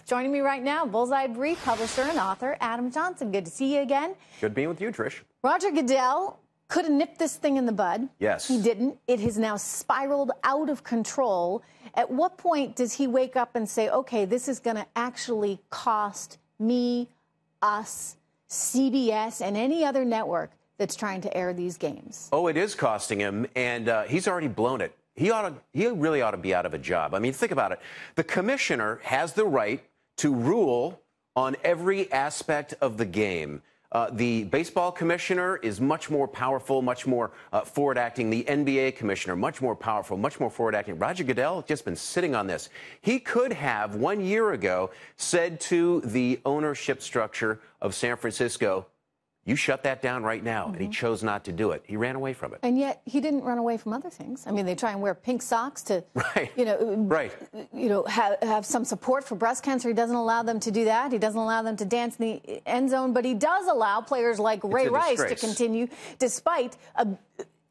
Joining me right now, Bullseye Brief publisher and author Adam Johnson. Good to see you again. Good being with you, Trish. Roger Goodell could have nipped this thing in the bud. Yes. He didn't. It has now spiraled out of control. At what point does he wake up and say, okay, this is going to actually cost me, us, CBS, and any other network that's trying to air these games? Oh, it is costing him, and he's already blown it. He really ought to be out of a job. I mean, think about it. The commissioner has the right to rule on every aspect of the game. The baseball commissioner is much more powerful, much more forward-acting. The NBA commissioner, much more powerful, much more forward-acting. Roger Goodell has just been sitting on this. He could have, 1 year ago, said to the ownership structure of San Francisco, you shut that down right now. And he chose not to do it. He ran away from it. And yet he didn't run away from other things. I mean, they try and wear pink socks to, have some support for breast cancer. He doesn't allow them to do that. He doesn't allow them to dance in the end zone. But he does allow players like Ray Rice to continue, despite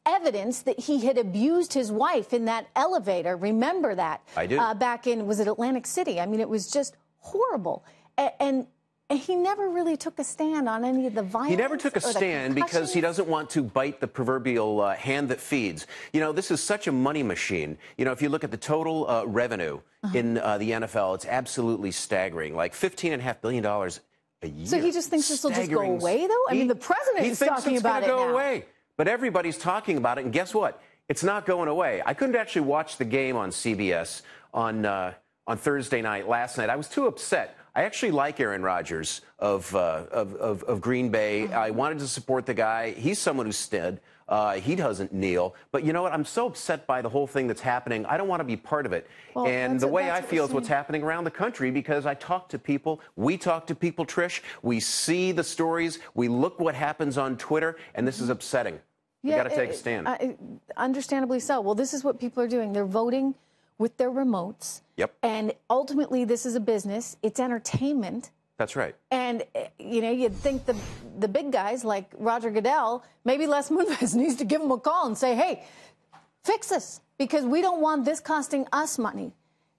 evidence that he had abused his wife in that elevator. Remember that? I do. Back in, was it Atlantic City? I mean, it was just horrible. And he never really took a stand on any of the violence. He never took a stand because he doesn't want to bite the proverbial hand that feeds. You know, this is such a money machine. You know, if you look at the total revenue in the NFL, it's absolutely staggering, like $15.5 billion a year. So he just thinks this will just go away, though? I mean, the president is talking about it now. He thinks it's going to go away. But everybody's talking about it, and guess what? It's not going away. I couldn't actually watch the game on CBS on Thursday night, last night. I was too upset. I actually like Aaron Rodgers of Green Bay. I wanted to support the guy. He's someone who stood. He doesn't kneel. But you know what? I'm so upset by the whole thing that's happening. I don't want to be part of it. Well, and the way I feel is what's happening around the country, because I talk to people. We talk to people, Trish. We see the stories. We look what happens on Twitter, and this is upsetting. We got to take a stand. Understandably so. Well, this is what people are doing. They're voting with their remotes. Yep. And ultimately, this is a business. It's entertainment. That's right. And, you know, you'd think the big guys like Roger Goodell, maybe Les Moonves needs to give him a call and say, hey, fix this, because we don't want this costing us money.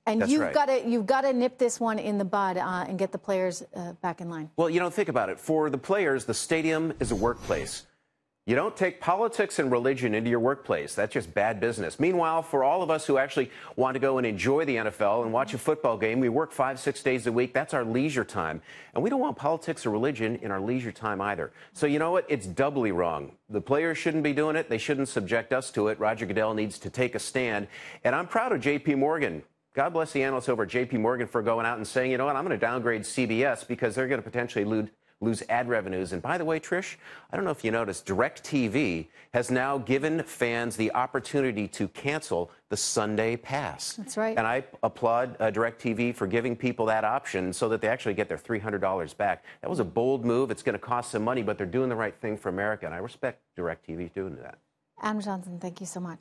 And you've got to nip this one in the bud and get the players back in line. Well, you know, think about it. For the players, the stadium is a workplace. You don't take politics and religion into your workplace. That's just bad business. Meanwhile, for all of us who actually want to go and enjoy the NFL and watch a football game, we work 5-6 days a week. That's our leisure time. And we don't want politics or religion in our leisure time either. So you know what? It's doubly wrong. The players shouldn't be doing it. They shouldn't subject us to it. Roger Goodell needs to take a stand. And I'm proud of J.P. Morgan. God bless the analysts over at J.P. Morgan for going out and saying, you know what, I'm going to downgrade CBS because they're going to potentially lose ad revenues. And by the way, Trish, I don't know if you noticed, DirecTV has now given fans the opportunity to cancel the Sunday pass. That's right. And I applaud DirecTV for giving people that option so that they actually get their $300 back. That was a bold move. It's going to cost some money, but they're doing the right thing for America, and I respect DirecTV doing that. Adam Johnson, thank you so much.